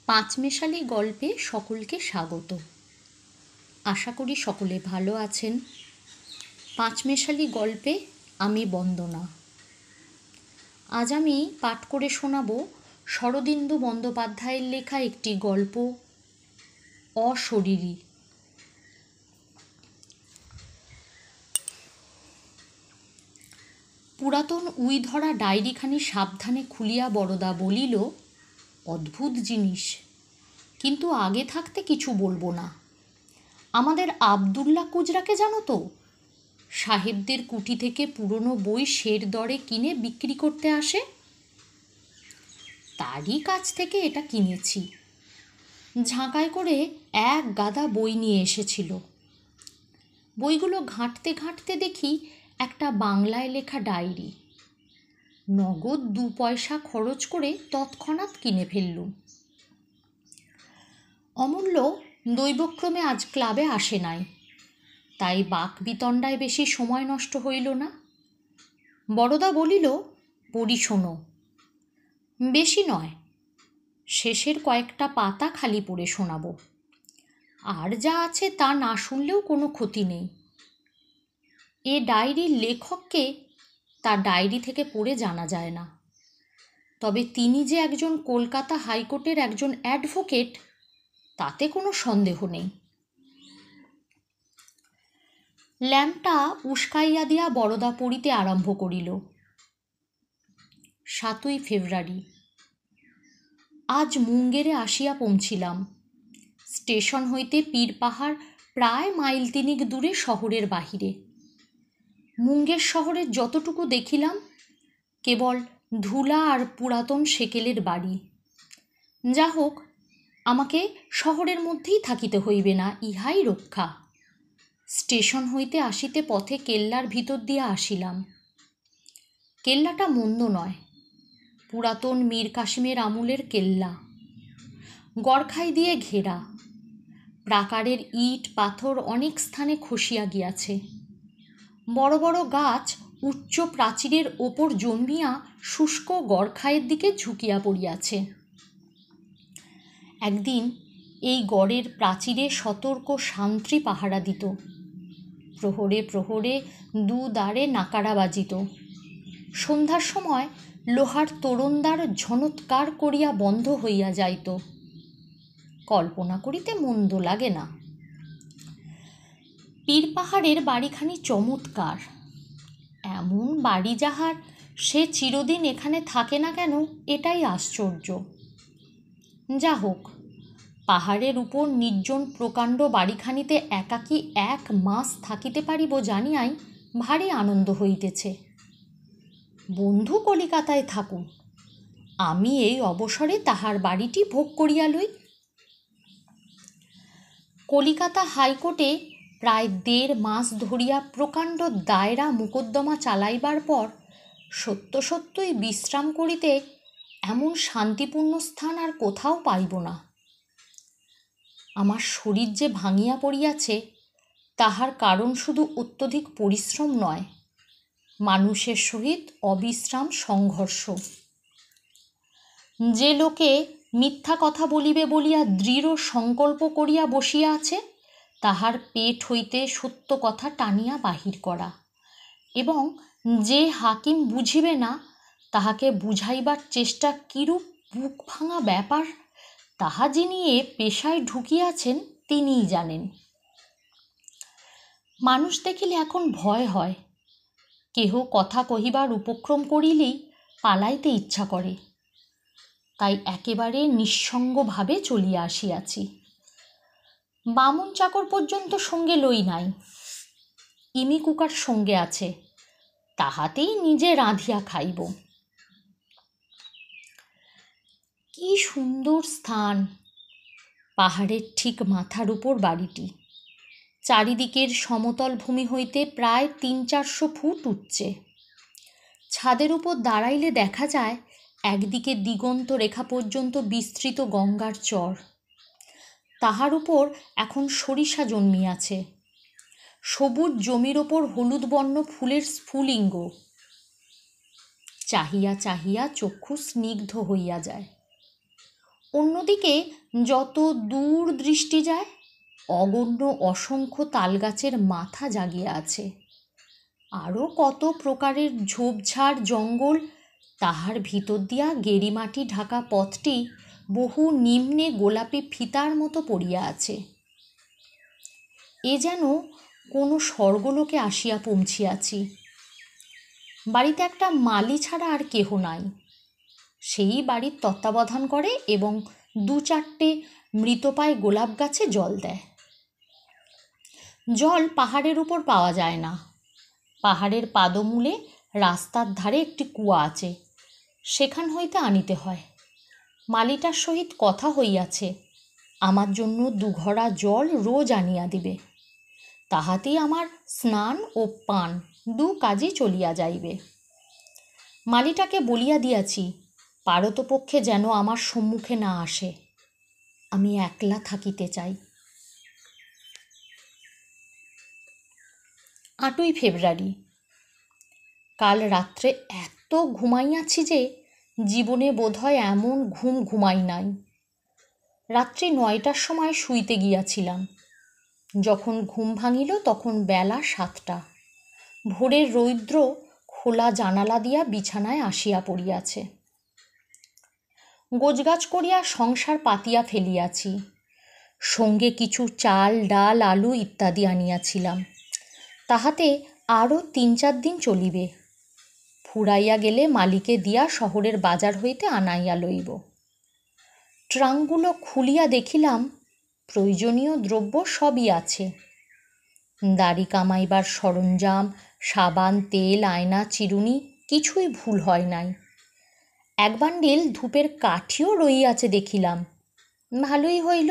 পাঁচমেশালি গল্পে সকলকে স্বাগত। আশা করি সকলে ভালো আছেন। পাঁচমেশালি গল্পে আমি বন্দনা। আজ আমি পাঠ করে শোনাব শরদিন্দু বন্দ্যোপাধ্যায়ের লেখা একটি গল্প, অশরীরী। পুরাতন উই ধরা ডায়েরিখানি সাবধানে খুলিয়া বরদা বলিল, অদ্ভুত জিনিস, কিন্তু আগে থাকতে কিছু বলবো না। আমাদের আবদুল্লাহ কুজরাকে জানো তো? সাহেবদের কুঠি থেকে পুরনো বই শের দরে কিনে বিক্রি করতে আসে। তারই কাছ থেকে এটা কিনেছি। ঝাঁকায় করে এক গাদা বই নিয়ে এসেছিল। বইগুলো ঘাঁটতে ঘাঁটতে দেখি একটা বাংলায় লেখা ডায়েরি। নগদ 2 পয়সা খরচ করে তৎক্ষণাৎ কিনে ফেললুম। অমূল্য দৈবক্রমে আজ ক্লাবে আসে নাই, তাই বাকবিতণ্ডায় বেশি সময় নষ্ট হইল না। বড়দা বলিল, পড়ি শোনো। বেশি নয়, শেষের কয়েকটা পাতা খালি পড়ে শোনাব। আর যা আছে তা না শুনলেও কোনো ক্ষতি নেই। এ ডায়েরির লেখককে তার ডায়েরি থেকে পড়ে জানা যায় না, তবে তিনি যে একজন কলকাতা হাইকোর্টের একজন অ্যাডভোকেট তাতে কোনো সন্দেহ নেই। ল্যাম্পটা উস্কাইয়া দিয়া বরদা পড়িতে আরম্ভ করিল। 7ই ফেব্রুয়ারি। আজ মুঙ্গেরে আসিয়া পৌঁছিলাম। স্টেশন হইতে পীরপাহাড় প্রায় মাইল 3 দূরে শহরের বাহিরে। মুঙ্গের শহরের যতটুকু দেখিলাম কেবল ধুলা আর পুরাতন সেকেলের বাড়ি। যা হোক, আমাকে শহরের মধ্যেই থাকিতে হইবে না, ইহাই রক্ষা। স্টেশন হইতে আসিতে পথে কেল্লার ভিতর দিয়া আসিলাম। কেল্লাটা মন্দ নয়, পুরাতন মীর কাসিমের আমলের কেল্লা। গড়খাই দিয়ে ঘেরা। প্রাকারের ইট পাথর অনেক স্থানে খসিয়া গিয়াছে। বড় বড় গাছ উচ্চ প্রাচীরের ওপর জন্মিয়া শুষ্ক গড়খাইয়ের দিকে ঝুঁকিয়া পড়িয়াছে। একদিন এই গড়ের প্রাচীরে সতর্ক সান্ত্রী পাহারা দিত। প্রহরে প্রহরে 2 দ্বারে নাকারা বাজিত। সন্ধ্যার সময় লোহার তোরণদ্বার ঝনৎকার করিয়া বন্ধ হইয়া যাইত। কল্পনা করিতে মন্দ লাগে না। পীরপাহাড়ের বাড়িখানি চমৎকার। এমন বাড়ি যাহার, সে চিরদিন এখানে থাকে না কেন, এটাই আশ্চর্য। যা হোক, পাহাড়ের উপর নির্জন প্রকাণ্ড বাড়িখানিতে একাকী 1 মাস থাকিতে পারিব জানিয়াই ভারী আনন্দ হইতেছে। বন্ধু কলিকাতায় থাকুন, আমি এই অবসরে তাহার বাড়িটি ভোগ করিয়া লই। কলিকাতা হাইকোর্টে প্রায় 1.5 মাস ধরিয়া প্রকাণ্ড দায়রা মোকদ্দমা চালাইবার পর সত্য সত্যই বিশ্রাম করিতে এমন শান্তিপূর্ণ স্থান আর কোথাও পাইব না। আমার শরীর যে ভাঙিয়া পড়িয়াছে, তাহার কারণ শুধু অত্যধিক পরিশ্রম নয়, মানুষের সহিত অবিশ্রাম সংঘর্ষ। যে লোকে মিথ্যা কথা বলিবে বলিয়া দৃঢ় সংকল্প করিয়া বসিয়া আছে, তাহার পেট হইতে সত্য কথা টানিয়া বাহির করা, এবং যে হাকিম বুঝিবে না, তাহাকে বুঝাইবার চেষ্টা কিরূপ বুক ভাঙা ব্যাপার, তাহা যিনি এ পেশায় ঢুকিয়াছেন তিনিই জানেন। মানুষ দেখিলে এখন ভয় হয়। কেহ কথা কহিবার উপক্রম করিলেই পালাইতে ইচ্ছা করে। তাই একেবারে নিঃসঙ্গভাবে চলিয়া আসিয়াছি। বামুন চাকর পর্যন্ত সঙ্গে লই নাই। ইমি কুকার সঙ্গে আছে, তাহাতেই নিজে রাঁধিয়া খাইব। কি সুন্দর স্থান! পাহাড়ের ঠিক মাথার উপর বাড়িটি। চারিদিকের সমতল ভূমি হইতে প্রায় 300-400 ফুট উচ্চে। ছাদের উপর দাঁড়াইলে দেখা যায় একদিকে দিগন্ত রেখা পর্যন্ত বিস্তৃত গঙ্গার চর। তাহার উপর এখন সরিষা জন্মিয়াছে। সবুজ জমির ওপর হলুদ বর্ণ ফুলের স্ফুলিঙ্গ। চাহিয়া চাহিয়া চক্ষু স্নিগ্ধ হইয়া যায়। অন্যদিকে যত দূর দৃষ্টি যায় অগণ্য অসংখ্য তালগাছের মাথা জাগিয়ে আছে। আরও কত প্রকারের ঝোপঝাড় জঙ্গল, তাহার ভিতর দিয়া গেরিমাটি ঢাকা পথটি বহু নিম্নে গোলাপি ফিতার মতো পড়িয়া আছে। এ যেন কোনো স্বর্গলোকে আসিয়া পৌঁছিয়াছি। বাড়িতে একটা মালি ছাড়া আর কেহ নাই। সেই বাড়ির তত্ত্বাবধান করে এবং 2-4টে মৃতপায় গোলাপ গাছে জল দেয়। জল পাহাড়ের উপর পাওয়া যায় না। পাহাড়ের পাদমূলে রাস্তার ধারে একটি কুয়া আছে, সেখান হইতে আনিতে হয়। মালিটার সহিত কথা হইয়াছে, আমার জন্য 2 ঘড়া জল রোজ আনিয়া দিবে। তাহাতেই আমার স্নান ও পান 2 কাজই চলিয়া যাইবে। মালিটাকে বলিয়া দিয়াছি, পারতপক্ষে যেন আমার সম্মুখে না আসে। আমি একলা থাকিতে চাই। 8ই ফেব্রুয়ারি। কাল রাত্রে এত ঘুমাইয়াছি যে জীবনে বোধহয় এমন ঘুম ঘুমাই নাই। রাত্রি 9টার সময় শুইতে গিয়াছিলাম। যখন ঘুম ভাঙিল তখন বেলা 7টা। ভোরের রৌদ্র খোলা জানালা দিয়া বিছানায় আসিয়া পড়িয়াছে। গোছগাছ করিয়া সংসার পাতিয়া ফেলিয়াছি। সঙ্গে কিছু চাল ডাল আলু ইত্যাদি আনিয়াছিলাম। তাহাতে আরও 3-4 দিন চলিবে। ফুরাইয়া গেলে মালিকে দিয়া শহরের বাজার হইতে আনাইয়া লইব। ট্রাঙ্কগুলো খুলিয়া দেখিলাম প্রয়োজনীয় দ্রব্য সবই আছে। দাড়ি কামাইবার সরঞ্জাম, সাবান, তেল, আয়না, চিরুনি কিছুই ভুল হয় নাই। 1 বান্ডিল ধূপের কাঠিও রহিয়াছে দেখিলাম। ভালোই হইল।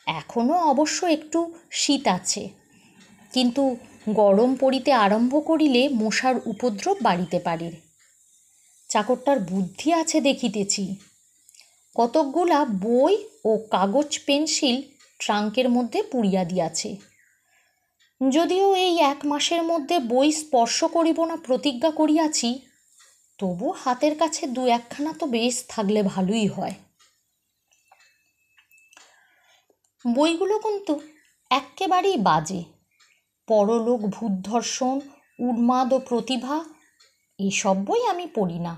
এখনও অবশ্য একটু শীত আছে, কিন্তু গরম পড়িতে আরম্ভ করিলে মশার উপদ্রব বাড়িতে পারে। চাকরটার বুদ্ধি আছে দেখিতেছি। কতকগুলা বই ও কাগজ পেন্সিল ট্রাঙ্কের মধ্যে পুড়িয়া দিয়াছে। যদিও এই 1 মাসের মধ্যে বই স্পর্শ করিব না প্রতিজ্ঞা করিয়াছি, তবু হাতের কাছে 2-1খানা তো বেশ থাকলে ভালোই হয়। বইগুলো কিন্তু এক্কেবারেই বাজে। পরলোক, ভূতধর্ষণ, উন্মাদ ও প্রতিভা, এসব বই আমি পড়ি না।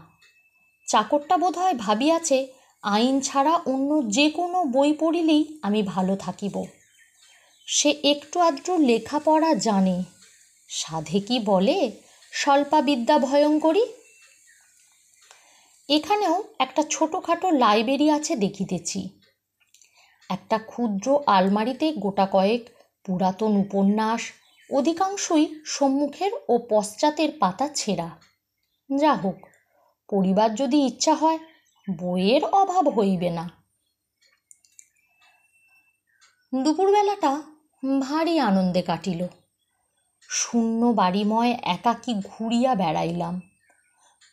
চাকরটা বোধহয় ভাবিয়াছে আইন ছাড়া অন্য যে কোনো বই পড়িলেই আমি ভালো থাকিব। সে একটু আধটু লেখাপড়া জানে, সাধে কি বলে স্বল্পাবিদ্যা ভয়ঙ্করী। এখানেও একটা ছোটোখাটো লাইব্রেরি আছে দেখিতেছি। একটা ক্ষুদ্র আলমারিতে গোটা কয়েক পুরাতন উপন্যাস, অধিকাংশই সম্মুখের ও পশ্চাতের পাতা ছেঁড়া। যা হোক, পড়িবার যদি ইচ্ছা হয় বইয়ের অভাব হইবে না। দুপুরবেলাটা ভারী আনন্দে কাটিল। শূন্য বাড়িময় একাকী ঘুরিয়া বেড়াইলাম।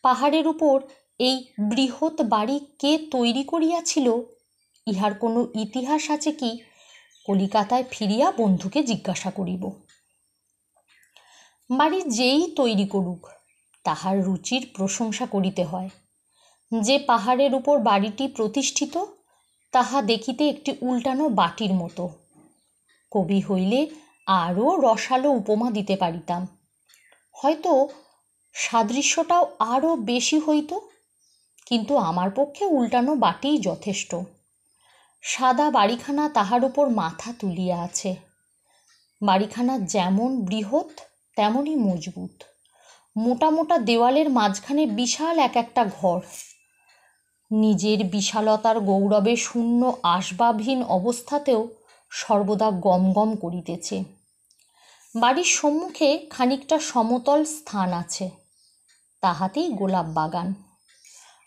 পাহাড়ের উপর এই বৃহৎ বাড়ি কে তৈরি করিয়াছিল, ইহার কোনো ইতিহাস আছে কি কলিকাতায় ফিরিয়া বন্ধুকে জিজ্ঞাসা করিব। বাড়ি যেই তৈরি করুক, তাহার রুচির প্রশংসা করিতে হয়। যে পাহাড়ের উপর বাড়িটি প্রতিষ্ঠিত, তাহা দেখিতে একটি উল্টানো বাটির মতো। কবি হইলে আরও রসালো উপমা দিতে পারিতাম। হয়তো সাদৃশ্যটাও আরও বেশি হইত, কিন্তু আমার পক্ষে উল্টানো বাটিই যথেষ্ট। সাদা বাড়িখানা তাহার উপর মাথা তুলিয়া আছে। বাড়িখানা যেমন বৃহৎ তেমনই মজবুত। মোটা মোটা দেওয়ালের মাঝখানে বিশাল একটা ঘর। নিজের বিশালতার গৌরবে শূন্য আসবাবহীন অবস্থাতেও সর্বদা গমগম করিতেছে। বাড়ির সম্মুখে খানিকটা সমতল স্থান আছে, তাহাতেই গোলাপ বাগান।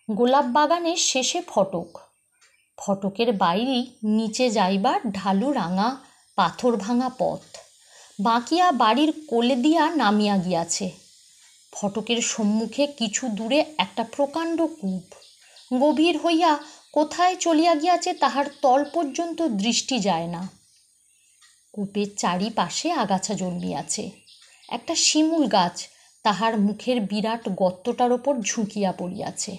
গোলাপ বাগানের শেষে ফটক। ফটকের বাইরেই নিচে যাইবার ঢালু রাঙা পাথর ভাঙা পথ বাঁকিয়া বাড়ির কোলে দিয়া নামিয়া গিয়াছে। ফটকের সম্মুখে কিছু দূরে একটা প্রকাণ্ড কূপ, গভীর হইয়া কোথায় চলিয়া গিয়াছে তাহার তল পর্যন্ত দৃষ্টি যায় না। কূপের চারিপাশে আগাছা জন্মিয়াছে। একটা শিমুল গাছ তাহার মুখের বিরাট গর্তটার ওপর ঝুঁকিয়া পড়িয়াছে।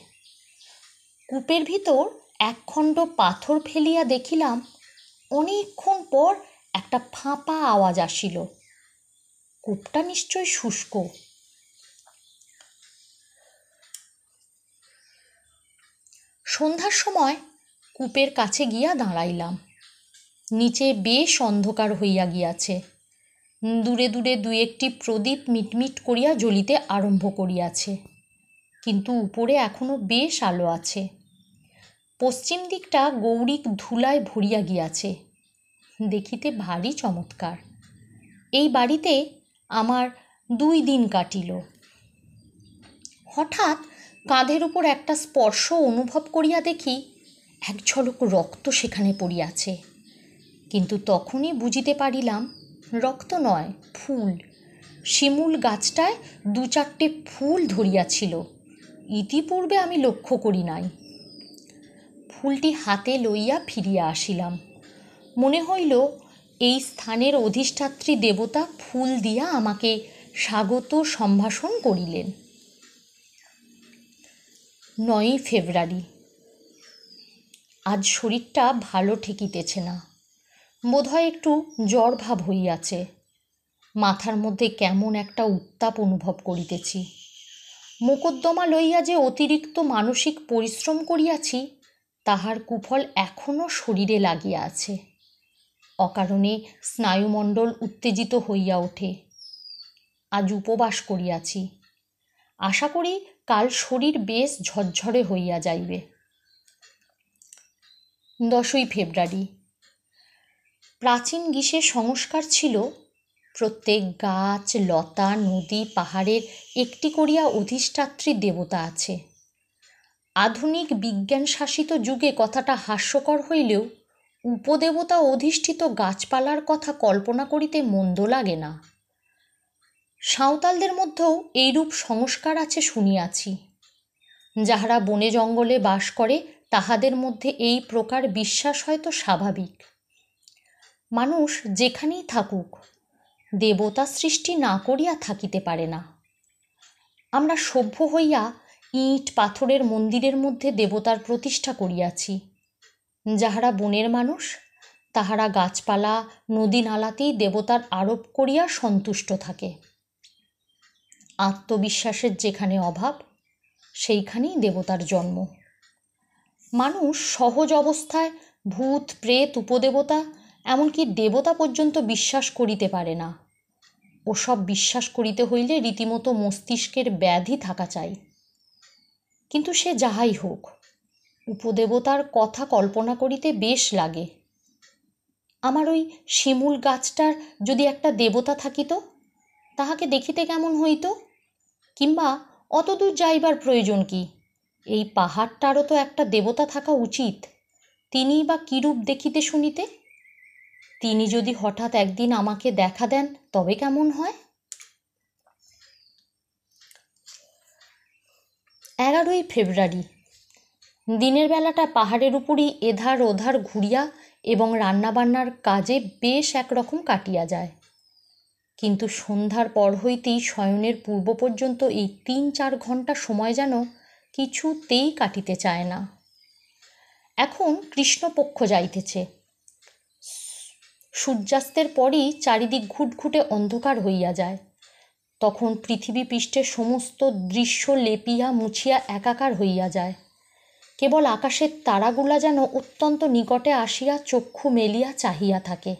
কূপের ভিতর একখণ্ড পাথর ফেলিয়া দেখিলাম অনেকক্ষণ পর একটা ফাঁপা আওয়াজ আসিল। কূপটা নিশ্চয় শুষ্ক। সন্ধ্যার সময় কূপের কাছে গিয়া দাঁড়াইলাম। নিচে বেশ অন্ধকার হইয়া গিয়াছে। দূরে দূরে দুই একটি প্রদীপ মিটমিট করিয়া জ্বলিতে আরম্ভ করিয়াছে, কিন্তু উপরে এখনো বেশ আলো আছে। পশ্চিম দিকটা গৌরিক ধুলায় ভরিয়া গিয়াছে, দেখিতে ভারী চমৎকার। এই বাড়িতে আমার 2 দিন কাটিল। হঠাৎ কাঁধের উপর একটা স্পর্শ অনুভব করিয়া দেখি এক ঝলক রক্ত সেখানে পড়িয়াছে, কিন্তু তখনই বুঝিতে পারিলাম রক্ত নয়, ফুল। শিমুল গাছটায় 2-4টে ফুল ধরিয়াছিল, ইতিপূর্বে আমি লক্ষ্য করি নাই। ফুলটি হাতে লইয়া ফিরিয়া আসিলাম। মনে হইল এই স্থানের অধিষ্ঠাত্রী দেবতা ফুল দিয়া আমাকে স্বাগত সম্ভাষণ করিলেন। 9ই ফেব্রুয়ারি। আজ শরীরটা ভালো ঠেকিতেছে না, বোধহয় একটু জ্বর ভাব হইয়াছে। মাথার মধ্যে কেমন একটা উত্তাপ অনুভব করিতেছি। মোকদ্দমা লইয়া যে অতিরিক্ত মানসিক পরিশ্রম করিয়াছি, তাহার কুফল এখনও শরীরে লাগিয়া আছে। অকারণে স্নায়ুমণ্ডল উত্তেজিত হইয়া ওঠে। আজ উপবাস করিয়াছি, আশা করি কাল শরীর বেশ ঝরঝরে হইয়া যাইবে। 10ই ফেব্রুয়ারি। প্রাচীন গ্রীসে সংস্কার ছিল প্রত্যেক গাছ, লতা, নদী, পাহাড়ের একটি করিয়া অধিষ্ঠাত্রী দেবতা আছে। আধুনিক বিজ্ঞান শাসিত যুগে কথাটা হাস্যকর হইলেও উপদেবতা অধিষ্ঠিত গাছপালার কথা কল্পনা করিতে মন্দ লাগে না। সাঁওতালদের মধ্যেও এইরূপ সংস্কার আছে শুনিয়াছি। যাহারা বনে জঙ্গলে বাস করে তাহাদের মধ্যে এই প্রকার বিশ্বাস হয়তো স্বাভাবিক। মানুষ যেখানেই থাকুক, দেবতা সৃষ্টি না করিয়া থাকিতে পারে না। আমরা সভ্য হইয়া ইট পাথরের মন্দিরের মধ্যে দেবতার প্রতিষ্ঠা করিয়াছি। যাহারা বনের মানুষ, তাহারা গাছপালা, নদী নালাতেই দেবতার আরোপ করিয়া সন্তুষ্ট থাকে। আত্মবিশ্বাসের যেখানে অভাব, সেইখানেই দেবতার জন্ম। মানুষ সহজ অবস্থায় ভূত, প্রেত, উপদেবতা, এমনকি দেবতা পর্যন্ত বিশ্বাস করিতে পারে না। ওসব বিশ্বাস করিতে হইলে রীতিমতো মস্তিষ্কের ব্যাধি থাকা চাই। কিন্তু সে যাহাই হোক, উপদেবতার কথা কল্পনা করিতে বেশ লাগে। আমার ওই শিমুল গাছটার যদি একটা দেবতা থাকিত, তাহাকে দেখিতে কেমন হইত? কিংবা অতদূর যাইবার প্রয়োজন কি? এই পাহাড়টারও তো একটা দেবতা থাকা উচিত। তিনিই বা কিরূপ দেখিতে শুনিতে? তিনি যদি হঠাৎ একদিন আমাকে দেখা দেন, তবে কেমন হয়? 11ই ফেব্রুয়ারি। দিনের বেলাটা পাহাড়ের উপরই এধার ওধার ঘুরিয়া এবং রান্নাবান্নার কাজে বেশ একরকম কাটিয়া যায়। কিন্তু সন্ধ্যার পর হইতেই শয়নের পূর্ব পর্যন্ত এই 3-4 ঘন্টা সময় যেন কিছুতেই কাটিতে চায় না। এখন কৃষ্ণপক্ষ যাইতেছে। সূর্যাস্তের পরই চারিদিক ঘুটঘুটে অন্ধকার হইয়া যায়। তখন পৃথিবী পৃষ্ঠের সমস্ত দৃশ্য লেপিয়া মুছিয়া একাকার হইয়া যায়। কেবল আকাশের তারাগুলা যেন অত্যন্ত নিকটে আসিয়া চক্ষু মেলিয়া চাহিয়া থাকে।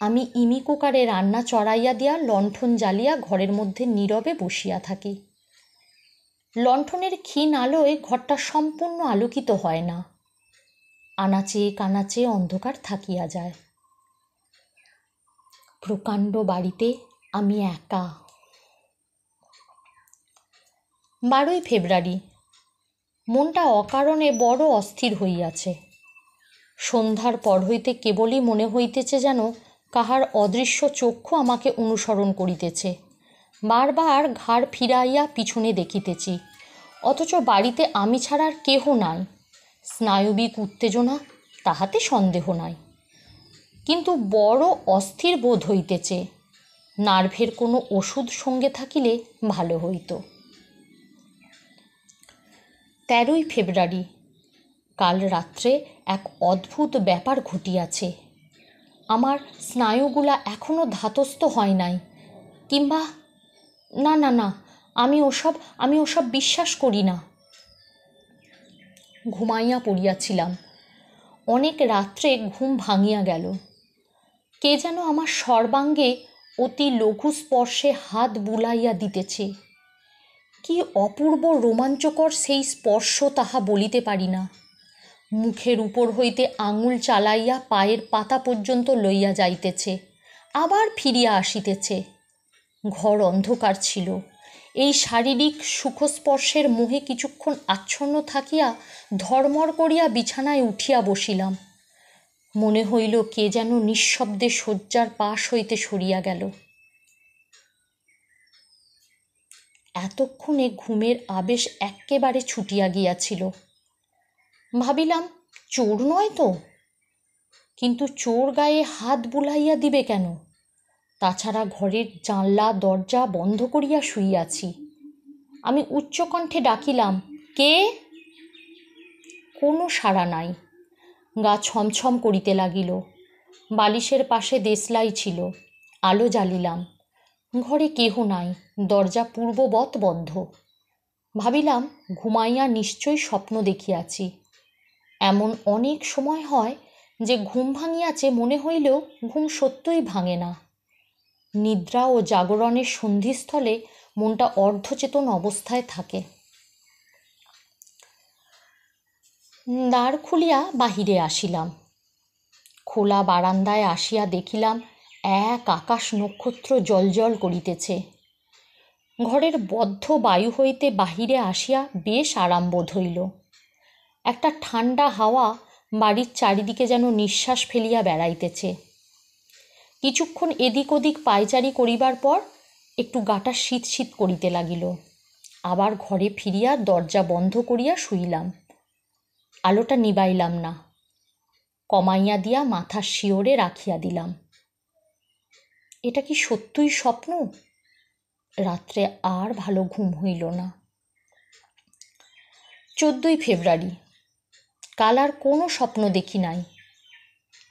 আমি ইমি কুকারে রান্না চড়াইয়া দিয়া লণ্ঠন জ্বালিয়া ঘরের মধ্যে নীরবে বসিয়া থাকি। লণ্ঠনের ক্ষীণ আলোয় ঘরটা সম্পূর্ণ আলোকিত হয় না, আনাচে কানাচে অন্ধকার থাকিয়া যায়। প্রকাণ্ড বাড়িতে আমি একা। 12ই ফেব্রুয়ারি। মনটা অকারণে বড় অস্থির হইয়াছে। সন্ধ্যার পর হইতে কেবলই মনে হইতেছে যেন কাহার অদৃশ্য চক্ষু আমাকে অনুসরণ করিতেছে। বারবার ঘাড় ফিরাইয়া পিছনে দেখিতেছি, অথচ বাড়িতে আমি ছাড়া আর কেহ নাই। স্নায়বিক উত্তেজনা, তাহাতে সন্দেহ নাই, কিন্তু বড় অস্থির বোধ হইতেছে। নার্ভের কোনো ওষুধ সঙ্গে থাকিলে ভালো হইত। 13ই ফেব্রুয়ারি। কাল রাত্রে এক অদ্ভুত ব্যাপার ঘটিয়াছে। আমার স্নায়ুগুলা এখনও ধাতস্থ হয় নাই, কিংবা না না না, আমি ওসব বিশ্বাস করি না। ঘুমাইয়া পড়িয়াছিলাম। অনেক রাত্রে ঘুম ভাঙিয়া গেল। কে যেন আমার সর্বাঙ্গে অতি লঘু স্পর্শে হাত বুলাইয়া দিতেছে। কি অপূর্ব রোমাঞ্চকর সেই স্পর্শ তাহা বলিতে পারি না। মুখের উপর হইতে আঙুল চালাইয়া পায়ের পাতা পর্যন্ত লইয়া যাইতেছে, আবার ফিরিয়া আসিতেছে। ঘর অন্ধকার ছিল। এই শারীরিক সুখস্পর্শের মোহে কিছুক্ষণ আচ্ছন্ন থাকিয়া ধর্মর করিয়া বিছানায় উঠিয়া বসিলাম। মনে হইল কে যেন নিঃশব্দে শয্যার পাশ হইতে সরিয়া গেল। এতক্ষণে ঘুমের আবেশ এক্কেবারে ছুটিয়া গিয়াছিল। ভাবিলাম চোর নয় তো, কিন্তু চোর গায়ে হাত বুলাইয়া দিবে কেন? তাছাড়া ঘরের জানলা দরজা বন্ধ করিয়া শুইয়াছি। আমি উচ্চকণ্ঠে ডাকিলাম, কে? কোনো সাড়া নাই। গা ছমছম করিতে লাগিল। বালিশের পাশে দেশলাই ছিল। আলো জ্বালিলাম। ঘরে কেহ নাই, দরজা পূর্ববৎ বন্ধ। ভাবিলাম ঘুমাইয়া নিশ্চয়ই স্বপ্ন দেখিয়াছি। এমন অনেক সময় হয় যে ঘুম ভাঙিয়াছে মনে হইলেও ঘুম সত্যই ভাঙে না। নিদ্রা ও জাগরণের সন্ধিস্থলে মনটা অর্ধচেতন অবস্থায় থাকে। দ্বার খুলিয়া বাহিরে আসিলাম। খোলা বারান্দায় আসিয়া দেখিলাম এক আকাশ নক্ষত্র জ্বলজ্বল করিতেছে। ঘরের বদ্ধ বায়ু হইতে বাহিরে আসিয়া বেশ আরাম বোধ হইল। একটা ঠান্ডা হাওয়া বাড়ির চারিদিকে যেন নিঃশ্বাস ফেলিয়া বেড়াইতেছে। কিছুক্ষণ এদিক ওদিক পায়চারি করিবার পর একটু গাটা শীত শীত করিতে লাগিল। আবার ঘরে ফিরিয়া দরজা বন্ধ করিয়া শুইলাম। আলোটা নিবাইলাম না, কমাইয়া দিয়া মাথার শিওরে রাখিয়া দিলাম। এটা কি সত্যই স্বপ্ন? রাত্রে আর ভালো ঘুম হইল না। 14ই ফেব্রুয়ারি। কাল আর কোনো স্বপ্ন দেখি নাই।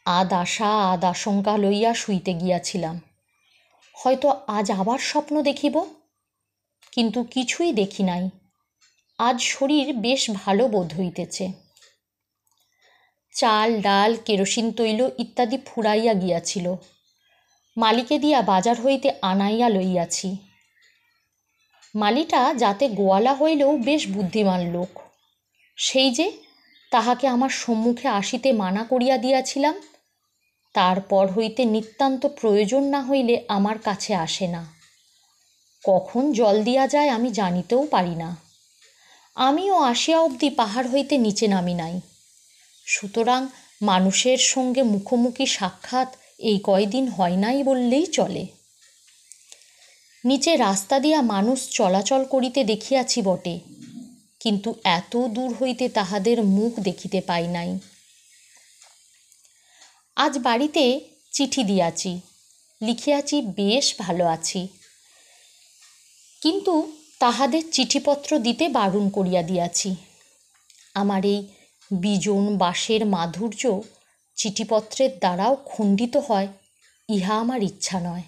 আদ আশা আদ আশঙ্কা লইয়া শুইতে গিয়াছিলাম। হয়তো আজ আবার স্বপ্ন দেখিব, কিন্তু কিছুই দেখি নাই। আজ শরীর বেশ ভালো বোধ হইতেছে। চাল ডাল কেরোসিন তৈল ইত্যাদি ফুরাইয়া গিয়াছিল। মালিকে দিয়া বাজার হইতে আনাইয়া লইয়াছি। মালিটা যাতে গোয়ালা হইলেও বেশ বুদ্ধিমান লোক। সেই যে তাহাকে আমার সম্মুখে আসিতে মানা করিয়া দিয়াছিলাম, তারপর হইতে নিতান্ত প্রয়োজন না হইলে আমার কাছে আসে না। কখন জল দিয়া যায় আমি জানিতেও পারি না। আমিও আসিয়া অবধি পাহাড় হইতে নিচে নামি নাই। সুতরাং মানুষের সঙ্গে মুখোমুখি সাক্ষাৎ এই কয়দিন হয় নাই বললেই চলে। নিচে রাস্তা দিয়া মানুষ চলাচল করিতে দেখিয়াছি বটে, কিন্তু এত দূর হইতে তাহাদের মুখ দেখিতে পাই নাই। আজ বাড়িতে চিঠি দিয়াছি, লিখিয়াছি বেশ ভালো আছি, কিন্তু তাহাদের চিঠিপত্র দিতে বারণ করিয়া দিয়াছি। আমার এই বিজন বাসের মাধুর্য চিঠিপত্রের দ্বারাও খণ্ডিত হয়, ইহা আমার ইচ্ছা নয়।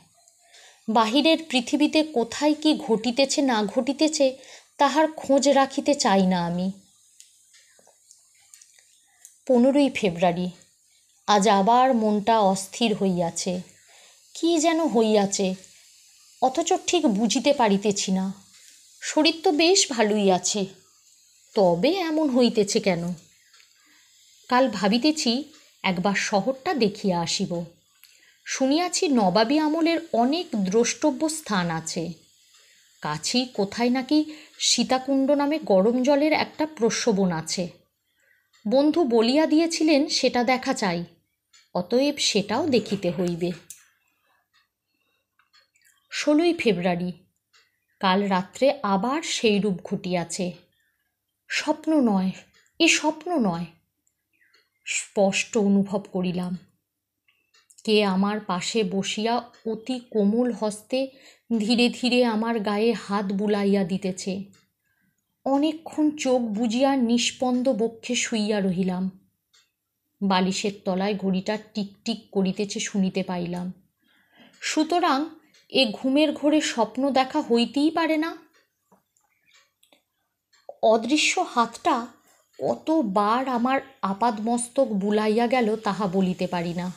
বাহিরের পৃথিবীতে কোথায় কি ঘটিতেছে না ঘটিতেছে তাহার খোঁজ রাখিতে চাই না আমি। 15ই ফেব্রুয়ারি। আজ আবার মনটা অস্থির হইয়াছে। কি যেন হইয়াছে, অথচ ঠিক বুঝিতে পারিতেছি না। শরীর তো বেশ ভালোই আছে, তবে এমন হইতেছে কেন? কাল ভাবিতেছি একবার শহরটা দেখিয়া আসিব। শুনিয়াছি নবাবী আমলের অনেক দ্রষ্টব্য স্থান আছে। কাছেই কোথায় নাকি সীতাকুণ্ড নামে গরম জলের একটা প্রস্রবণ আছে। বন্ধু বলিয়া দিয়েছিলেন সেটা দেখা চাই, অতএব সেটাও দেখিতে হইবে। 16ই ফেব্রুয়ারি। কাল রাত্রে আবার সেই রূপ ঘটিয়াছে। স্বপ্ন নয়, এ স্বপ্ন নয়, স্পষ্ট অনুভব করিলাম। কে আমার পাশে বসিয়া অতি কোমল হস্তে ধীরে ধীরে আমার গায়ে হাত বুলাইয়া দিতেছে। অনেকক্ষণ চোখ বুজিয়া নিস্পন্দ বক্ষে শুইয়া রহিলাম। বালিশের তলায় ঘড়িটা টিকটিক করিতেছে শুনিতে পাইলাম। সুতরাং এ ঘুমের ঘোরে স্বপ্ন দেখা হইতেই পারে না। অদৃশ্য হাতটা কতবার আমার আপাদমস্তক বুলাইয়া গেল তাহা বলিতে পারি না।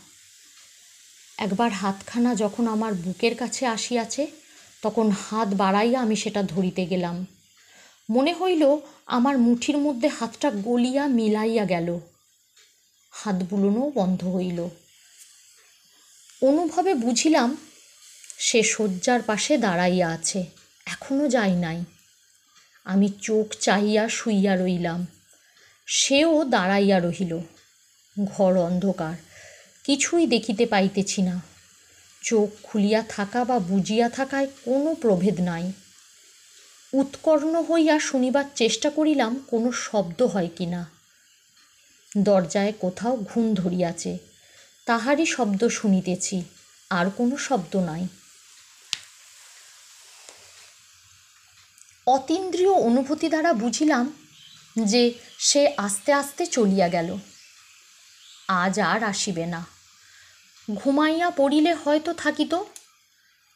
একবার হাতখানা যখন আমার বুকের কাছে আসিয়াছে, তখন হাত বাড়াইয়া আমি সেটা ধরিতে গেলাম। মনে হইল আমার মুঠির মধ্যে হাতটা গলিয়া মিলাইয়া গেল। হাত বুলোনোও বন্ধ হইল। অনুভবে বুঝিলাম সে শয্যার পাশে দাঁড়াইয়া আছে, এখনো যায় নাই। আমি চোখ চাহিয়া শুইয়া রইলাম, সেও দাঁড়াইয়া রহিল। ঘর অন্ধকার, কিছুই দেখিতে পাইতেছি না। চোখ খুলিয়া থাকা বা বুজিয়া থাকায় কোনো প্রভেদ নাই। উৎকর্ণ হইয়া শুনিবার চেষ্টা করিলাম কোনো শব্দ হয় কি না। দরজায় কোথাও ঘুম ধরিয়াছে, তাহারই শব্দ শুনিতেছি, আর কোনো শব্দ নাই। অতীন্দ্রিয় অনুভূতি দ্বারা বুঝিলাম যে সে আস্তে আস্তে চলিয়া গেল, আজ আর আসিবে না। ঘুমাইয়া পড়িলে হয়তো থাকিত।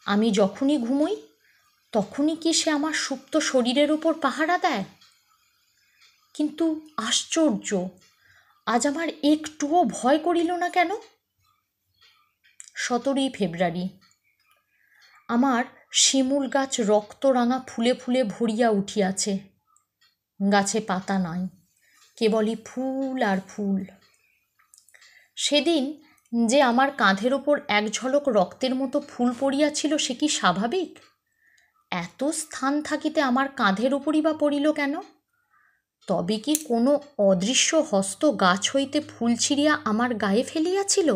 আমি যখনই ঘুমোই তখনই কি সে আমার সুপ্ত শরীরের উপর পাহারা দেয়? কিন্তু আশ্চর্য, আজ আমার একটুও ভয় করিল না কেন? 17ই ফেব্রুয়ারি। আমার শিমুল গাছ রক্তরাঙা ফুলে ফুলে ভরিয়া উঠিয়াছে। গাছে পাতা নাই, কেবলই ফুল আর ফুল। সেদিন যে আমার কাঁধের ওপর এক ঝলক রক্তের মতো ফুল পড়িয়াছিল, সে কি স্বাভাবিক? এত স্থান থাকিতে আমার কাঁধের ওপরই বা পড়িল কেন? তবে কি কোনো অদৃশ্য হস্ত গাছ হইতে ফুল ছিঁড়িয়া আমার গায়ে ফেলিয়াছিল?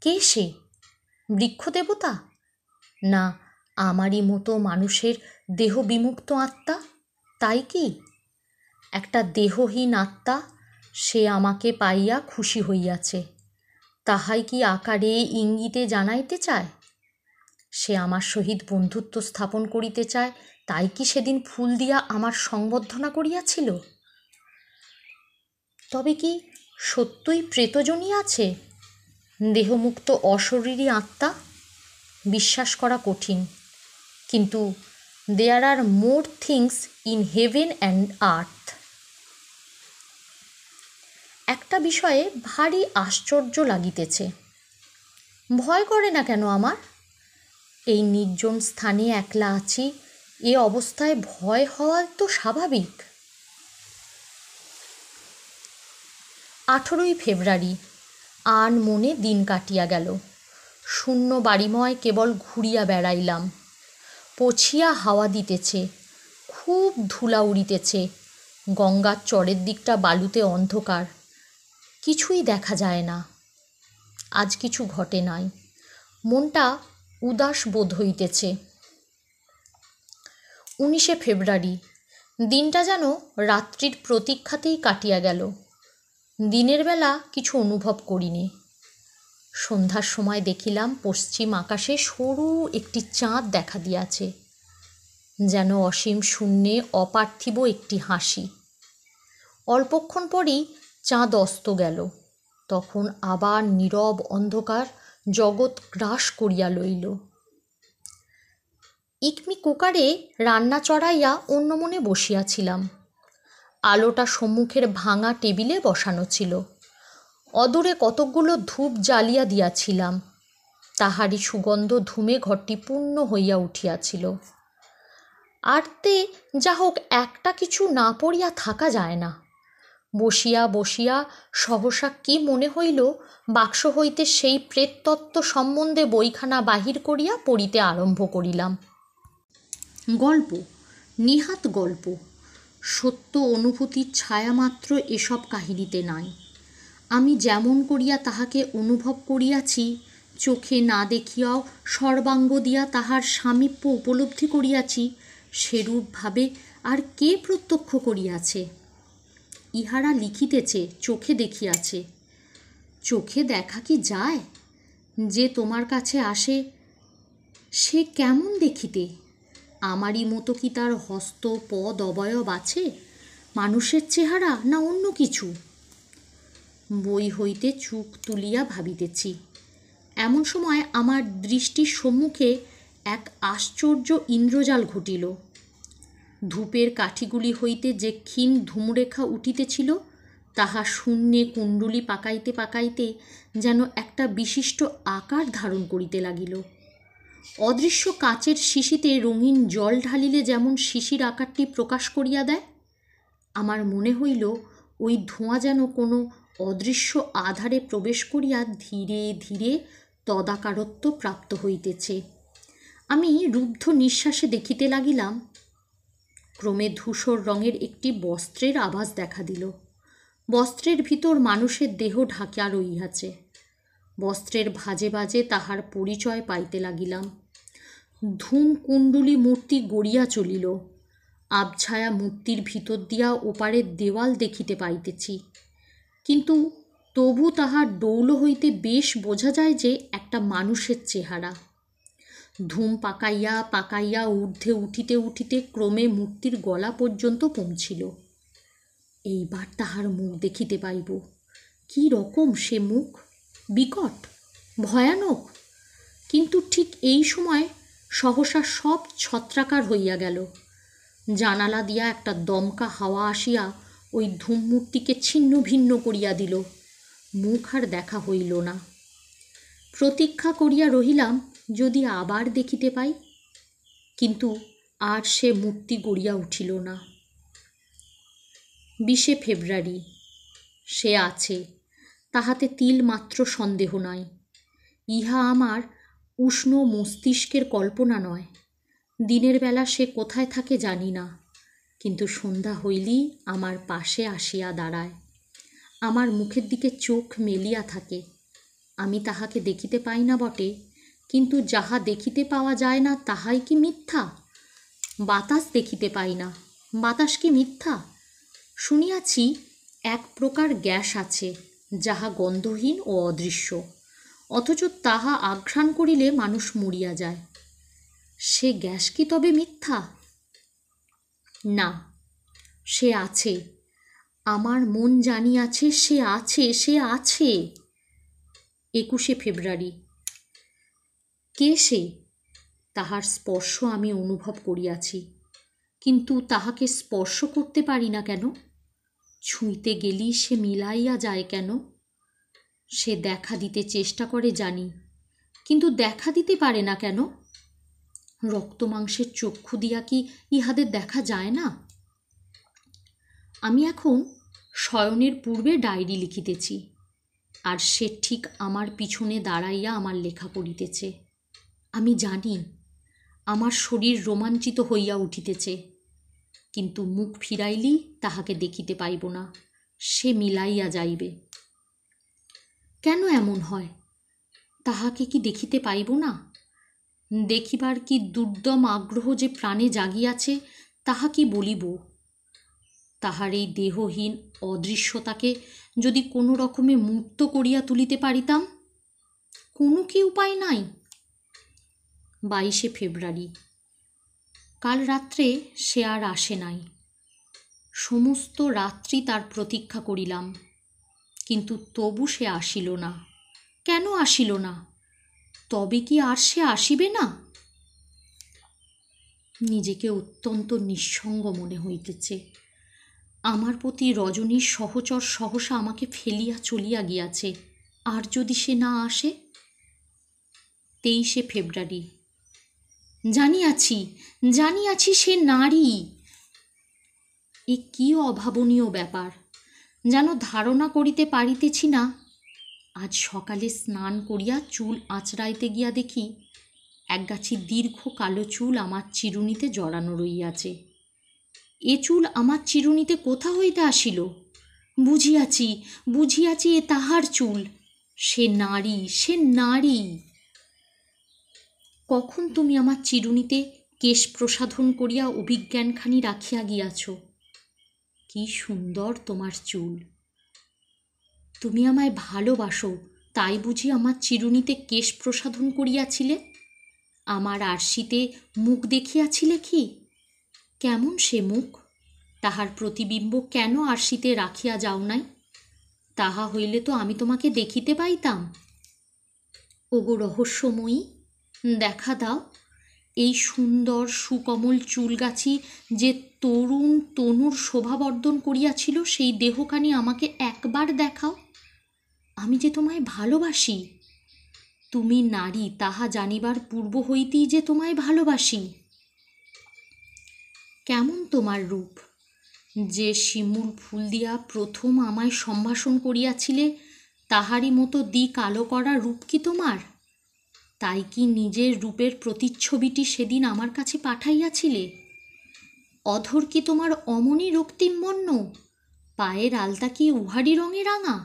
কে সে? বৃক্ষদেবতা? না আমারই মতো মানুষের দেহ বিমুক্ত আত্মা? তাই কি? একটা দেহহীন আত্মা, সে আমাকে পাইয়া খুশি হইয়াছে, তাহাই কি আকারে ইঙ্গিতে জানাইতে চায়? সে আমার সহিত বন্ধুত্ব স্থাপন করিতে চায়, তাই কি সেদিন ফুল দিয়া আমার সংবর্ধনা করিয়াছিল? তবে কি সত্যই প্রেতজনী আছে, দেহমুক্ত অশরীরী আত্মা? বিশ্বাস করা কঠিন, কিন্তু there are more things in heaven and earth. একটা বিষয়ে ভারী আশ্চর্য লাগিতেছে। ভয় করে না কেন আমার? এই নির্জন স্থানে একলা আছি, এ অবস্থায় ভয় হওয়া তো স্বাভাবিক। 18ই ফেব্রুয়ারি। আন মনে দিন কাটিয়া গেল। শূন্য বাড়িময় কেবল ঘুরিয়া বেড়াইলাম। পছিয়া হাওয়া দিতেছে, খুব ধুলা উড়িতেছে। গঙ্গার চরের দিকটা বালুতে অন্ধকার, কিছুই দেখা যায় না। আজ কিছু ঘটে নাই, মনটা উদাস বোধ হইতেছে। 19শে ফেব্রুয়ারি। দিনটা যেন রাত্রির প্রতীক্ষাতেই কাটিয়া গেল। দিনের বেলা কিছু অনুভব করিনি। সন্ধ্যার সময় দেখিলাম পশ্চিম আকাশে সরু একটি চাঁদ দেখা দিয়াছে, যেন অসীম শূন্যে অপার্থিব একটি হাসি। অল্পক্ষণ পরেই চাঁদ অস্ত গেল। তখন আবার নীরব অন্ধকার জগৎ গ্রাস করিয়া লইল। ইকমি কুকারে রান্না চড়াইয়া অন্য মনে বসিয়াছিলাম। আলোটা সম্মুখের ভাঙা টেবিলে বসানো ছিল। অদূরে কতকগুলো ধূপ জ্বালিয়া দিয়াছিলাম, তাহারই সুগন্ধ ধূমে ঘরটি পূর্ণ হইয়া উঠিয়াছিল। আরতে যা হোক, একটা কিছু না পড়িয়া থাকা যায় না। বসিয়া বসিয়া সহসা কি মনে হইল, বাক্স হইতে সেই প্রেততত্ত্ব সম্বন্ধে বইখানা বাহির করিয়া পড়িতে আরম্ভ করিলাম। গল্প, নিহাত গল্প। সত্য অনুভূতির ছায়ামাত্র এসব কাহিনীতে নাই। আমি যেমন করিয়া তাহাকে অনুভব করিয়াছি, চোখে না দেখিয়াও সর্বাঙ্গ দিয়া তাহার সামীপ্য উপলব্ধি করিয়াছি, সেরূপভাবে আর কে প্রত্যক্ষ করিয়াছে? ইহারা লিখিতেছে, চোখে দেখিয়াছে। চোখে দেখা কি যায়? যে তোমার কাছে আসে, সে কেমন দেখিতে? আমারই মতো কি তার হস্ত পদ অবয়ব আছে, মানুষের চেহারা না অন্য কিছু? বই হইতে চোখ তুলিয়া ভাবিতেছি, এমন সময় আমার দৃষ্টির সম্মুখে এক আশ্চর্য ইন্দ্রজাল ঘটিল। ধূপের কাঠিগুলি হইতে যে ক্ষীণ ধূমরেখা উঠিতেছিল, তাহা শূন্যে কুণ্ডলী পাকাইতে পাকাইতে যেন একটা বিশিষ্ট আকার ধারণ করিতে লাগিল। অদৃশ্য কাচের শিশিতে রঙিন জল ঢালিলে যেমন শিশির আকারটি প্রকাশ করিয়া দেয়, আমার মনে হইল ওই ধোঁয়া যেন কোনো অদৃশ্য আধারে প্রবেশ করিয়া ধীরে ধীরে তদাকারত্ব প্রাপ্ত হইতেছে। আমি রুদ্ধ নিঃশ্বাসে দেখিতে লাগিলাম। ক্রমে ধূসর রঙের একটি বস্ত্রের আভাস দেখা দিল। বস্ত্রের ভিতর মানুষের দেহ ঢাকিয়া রহিয়াছে। বস্ত্রের ভাজে ভাজে তাহার পরিচয় পাইতে লাগিলাম। ধূম কুণ্ডলী মূর্তি গড়িয়া চলিল। আবছায়া মূর্তির ভিতর দিয়া ওপারের দেওয়াল দেখিতে পাইতেছি, কিন্তু তবু তাহার ডৌল হইতে বেশ বোঝা যায় যে একটা মানুষের চেহারা। ধূম পাকাইয়া পাকাইয়া ঊর্ধ্বে উঠিতে উঠিতে ক্রমে মূর্তির গলা পর্যন্ত পৌঁছিল। এইবার তাহার মুখ দেখিতে পাইব। কি রকম সে মুখ! বিকট, ভয়ানক। কিন্তু ঠিক এই সময় সহসা সব ছত্রাকার হইয়া গেল। জানালা দিয়া একটা দমকা হাওয়া আসিয়া ওই ধূমমূর্তিকে ছিন্ন ভিন্ন করিয়া দিল। মুখ আর দেখা হইল না। প্রতীক্ষা করিয়া রহিলাম যদি আবার দেখিতে পাই, কিন্তু আর সে মূর্তি গড়িয়া উঠিল না। 20শে ফেব্রুয়ারি। সে আছে, তাহাতে তিল মাত্র সন্দেহ নাই। ইহা আমার উষ্ণ মস্তিষ্কের কল্পনা নয়। দিনের বেলা সে কোথায় থাকে জানি না, কিন্তু সন্ধ্যা হইলেই আমার পাশে আসিয়া দাঁড়ায়, আমার মুখের দিকে চোখ মেলিয়া থাকে। আমি তাহাকে দেখিতে পাই না বটে, কিন্তু যাহা দেখিতে পাওয়া যায় না তাহাই কি মিথ্যা? বাতাস দেখিতে পাই না, বাতাস কি মিথ্যা? শুনিয়াছি এক প্রকার গ্যাস আছে, যাহা গন্ধহীন ও অদৃশ্য, অথচ তাহা আঘ্রাণ করিলে মানুষ মরিয়া যায়। সে গ্যাস কি তবে মিথ্যা? না, সে আছে। আমার মন জানিয়াছে সে আছে, সে আছে। 21শে ফেব্রুয়ারি। কে সে? তাহার স্পর্শ আমি অনুভব করিয়াছি, কিন্তু তাহাকে স্পর্শ করতে পারি না কেন? ছুঁইতে গেলেই সে মিলাইয়া যায় কেন? সে দেখা দিতে চেষ্টা করে জানি, কিন্তু দেখা দিতে পারে না কেন? রক্ত মাংসের চক্ষু দিয়া কি ইহাদের দেখা যায় না? আমি এখন শয়নের পূর্বে ডায়েরি লিখিতেছি, আর সে ঠিক আমার পিছনে দাঁড়াইয়া আমার লেখা পড়িতেছে। আমি জানি আমার শরীর রোমাঞ্চিত হইয়া উঠিতেছে, কিন্তু মুখ ফিরাইলেই তাহাকে দেখিতে পাইব না, সে মিলাইয়া যাইবে। কেন এমন হয়? তাহাকে কি দেখিতে পাইব না? দেখিবার কি দুর্দম আগ্রহ যে প্রাণে জাগিয়াছে, তাহা কি বলিব? তাহার এই দেহহীন অদৃশ্যতাকে যদি কোনো রকমে মূর্ত করিয়া তুলিতে পারিতাম। কোনো কি উপায় নাই? 22শে ফেব্রুয়ারি। কাল রাত্রে সে আর আসে নাই। সমস্ত রাত্রি তার প্রতীক্ষা করিলাম, কিন্তু তবু সে আসিল না। কেন আসিল না? তবে কি আর সে আসিবে না? নিজেকে অত্যন্ত নিঃসঙ্গ মনে হইতেছে। আমার প্রতি রজনীর সহচর সহসা আমাকে ফেলিয়া চলিয়া গিয়াছে। আর যদি সে না আসে? 23শে ফেব্রুয়ারি। জানিয়াছি, জানিয়াছি সে নারী। এ কি অভাবনীয় ব্যাপার! যেন ধারণা করিতে পারিতেছি না। আজ সকালে স্নান করিয়া চুল আঁচড়াইতে গিয়া দেখি একগাছি দীর্ঘ কালো চুল আমার চিরুনিতে জড়ানো রইয়াছে। এ চুল আমার চিরুনিতে কোথা হইতে আসিল? বুঝিয়াছি, বুঝিয়াছি, এ তাহার চুল। সে নারী, সে নারী। কখন তুমি আমার চিরুনিতে কেশ প্রসাধন করিয়া অভিজ্ঞানখানি রাখিয়া গিয়াছ? কি সুন্দর তোমার চুল! তুমি আমায় ভালোবাসো, তাই বুঝি আমার চিরুনিতে কেশ প্রসাধন করিয়াছিলে? আমার আরশিতে মুখ দেখিয়াছিলে কি? কেমন সে মুখ? তাহার প্রতিবিম্ব কেন আরশিতে রাখিয়া যাও নাই? তাহা হইলে তো আমি তোমাকে দেখিতে পাইতাম। ওগো রহস্যময়ী, দেখা দাও, এই সুন্দর সুকমল চুলগাছি যে তরুণ তনুর শোভাবর্ধন করিয়াছিল, সেই দেহখানি আমাকে একবার দেখাও। আমি যে তোমায় ভালোবাসি। তুমি নারী তাহা জানিবার পূর্ব হইতেই যে তোমায় ভালোবাসি। কেমন তোমার রূপ? যে শিমুল ফুল দিয়া প্রথম আমায় সম্ভাষণ করিয়াছিলে, তাহারই মতো দিক আলো করা রূপ কি তোমার? তাই কি নিজের রূপের প্রতিচ্ছবিটি সেদিন আমার কাছে পাঠাইয়াছিলে? অধর কি তোমার অমনি রক্তিম বর্ণ? পায়ের আলতা কি উহারি রঙে রাঙা?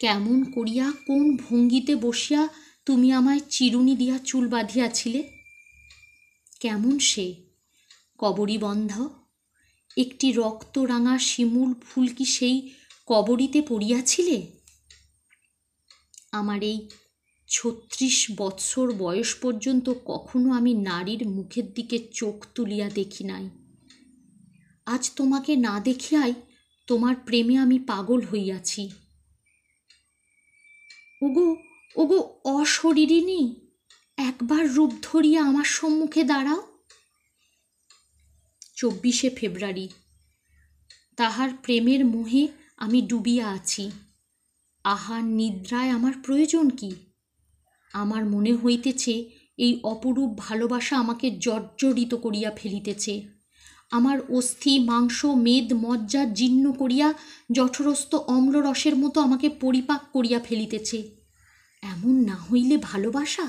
কেমন করিয়া কোন ভঙ্গিতে বসিয়া তুমি আমায় চিরুনি দিয়া চুল বাঁধিয়াছিলে? কেমন সে কবরীবন্ধ? একটি রক্তরাঙা শিমুল ফুল কি সেই কবরীতে পড়িয়াছিলে? আমার এই ৩৬ বৎসর বয়স পর্যন্ত কখনো আমি নারীর মুখের দিকে চোখ তুলিয়া দেখি নাই। আজ তোমাকে না দেখিয়াই তোমার প্রেমে আমি পাগল হইয়াছি। ওগো ওগো অশরীরিণী, একবার রূপ ধরিয়া আমার সম্মুখে দাঁড়াও। ২৪শে ফেব্রুয়ারি। তাহার প্রেমের মোহে আমি ডুবিয়া আছি। আহার নিদ্রায় আমার প্রয়োজন কি? আমার মনে হইতেছে এই অপরূপ ভালোবাসা আমাকে জর্জরিত করিয়া ফেলিতেছে। আমার অস্থি মাংস মেদ মজ্জা জীর্ণ করিয়া জঠরস্থ অম্লরসের মতো আমাকে পরিপাক করিয়া ফেলিতেছে। এমন না হইলে ভালোবাসা?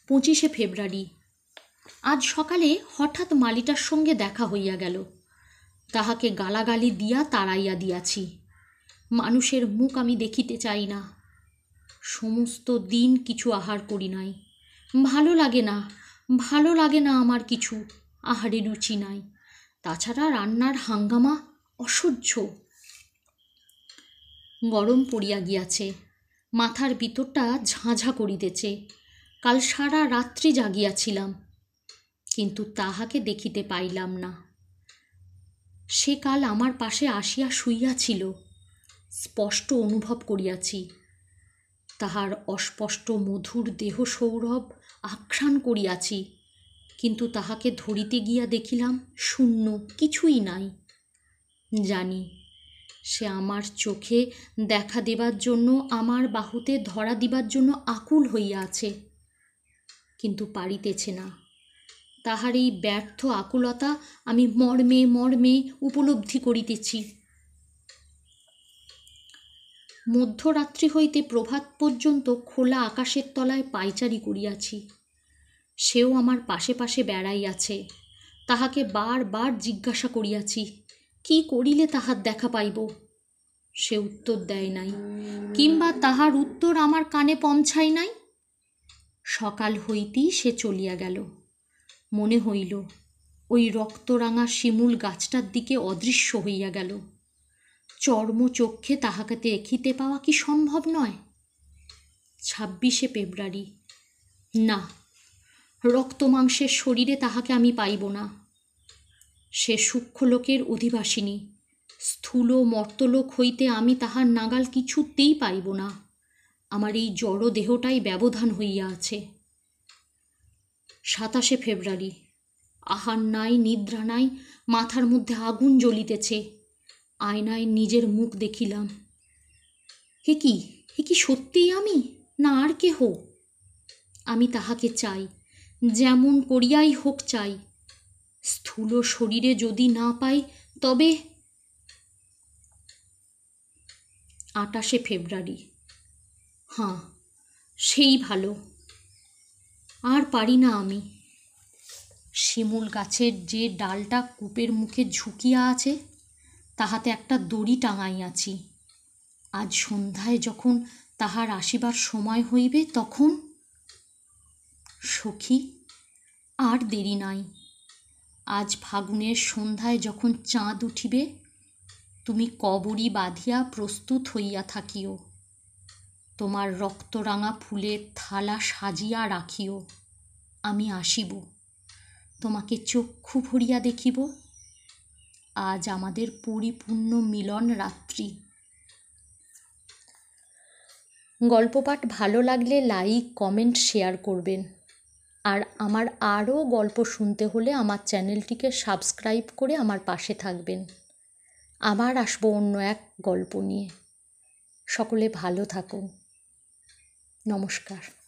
২৫শে ফেব্রুয়ারি। আজ সকালে হঠাৎ মালিটার সঙ্গে দেখা হইয়া গেল। তাহাকে গালাগালি দিয়া তাড়াইয়া দিয়াছি। মানুষের মুখ আমি দেখিতে চাই না। সমস্ত দিন কিছু আহার করি নাই। ভালো লাগে না, ভালো লাগে না আমার কিছু। আহারে রুচি নাই। তাছাড়া রান্নার হাঙ্গামা অসহ্য। গরম পড়িয়া গিয়াছে। মাথার ভিতরটা ঝাঁঝা করিতেছে। কাল সারা রাত্রি জাগিয়াছিলাম, কিন্তু তাহাকে দেখিতে পাইলাম না। সে কাল আমার পাশে আসিয়া শুইয়াছিল। স্পষ্ট অনুভব করিয়াছি। তাহার অস্পষ্ট মধুর দেহ সৌরভ আঘ্রাণ করিয়াছি, কিন্তু তাহাকে ধরিতে গিয়া দেখিলাম শূন্য, কিছুই নাই। জানি সে আমার চোখে দেখা দেবার জন্য, আমার বাহুতে ধরা দিবার জন্য আকুল হইয়া আছে, কিন্তু পারিতেছে না। তাহার এই ব্যর্থ আকুলতা আমি মর্মে মর্মে উপলব্ধি করিতেছি। মধ্যরাত্রি হইতে প্রভাত পর্যন্ত খোলা আকাশের তলায় পায়চারি করিয়াছি। সেও আমার পাশে পাশে বেড়াইয়াছে। তাহাকে বারবার জিজ্ঞাসা করিয়াছি, কি করিলে তাহার দেখা পাইব? সে উত্তর দেয় নাই, কিংবা তাহার উত্তর আমার কানে পৌঁছায় নাই। সকাল হইতেই সে চলিয়া গেল। মনে হইল ওই রক্তরাঙা শিমুল গাছটার দিকে অদৃশ্য হইয়া গেল। চর্মচক্ষে তাহাকে দেখিতে পাওয়া কি সম্ভব নয়? ২৬শে ফেব্রুয়ারি। না, রক্তমাংসের শরীরে তাহাকে আমি পাইব না। সে সূক্ষ্মলোকের অধিবাসিনী। স্থূল মর্তলোক হইতে আমি তাহার নাগাল কিছুতেই পাইব না। আমার এই জড় দেহটাই ব্যবধান হইয়া আছে। ২৭শে ফেব্রুয়ারি। আহার নাই, নিদ্রা নাই, মাথার মধ্যে আগুন জ্বলিতেছে। আয়নায় নিজের মুখ দেখিলাম। হে কি সত্যিই আমি, না আর কেহ? আমি তাহাকে চাই, যেমন করিয়াই হোক চাই। স্থূল শরীরে যদি না পাই তবে। ২৮শে ফেব্রুয়ারি। হাঁ, সেই ভালো। আর পারি না আমি। শিমুল গাছের যে ডালটা কূপের মুখে ঝুঁকিয়া আছে, তাহাতে একটা দড়ি টাঙাইয়াছি। আজ সন্ধ্যায় যখন তাহার আসিবার সময় হইবে, তখন। সখী, আর দেরি নাই। আজ ফাগুনের সন্ধ্যায় যখন চাঁদ উঠিবে, তুমি কবরী বাঁধিয়া প্রস্তুত হইয়া থাকিও। তোমার রক্তরাঙা ফুলের থালা সাজিয়া রাখিও, আমি আসিব, তোমাকে চক্ষু ভরিয়া দেখিব। আজ আমাদের পরিপূর্ণ মিলন রাত্রি। গল্পপাঠ ভালো লাগলে লাইক, কমেন্ট, শেয়ার করবেন। আর আমার আরও গল্প শুনতে হলে আমার চ্যানেলটিকে সাবস্ক্রাইব করে আমার পাশে থাকবেন। আবার আসবো অন্য এক গল্প নিয়ে। সকলে ভালো থাকুন। নমস্কার।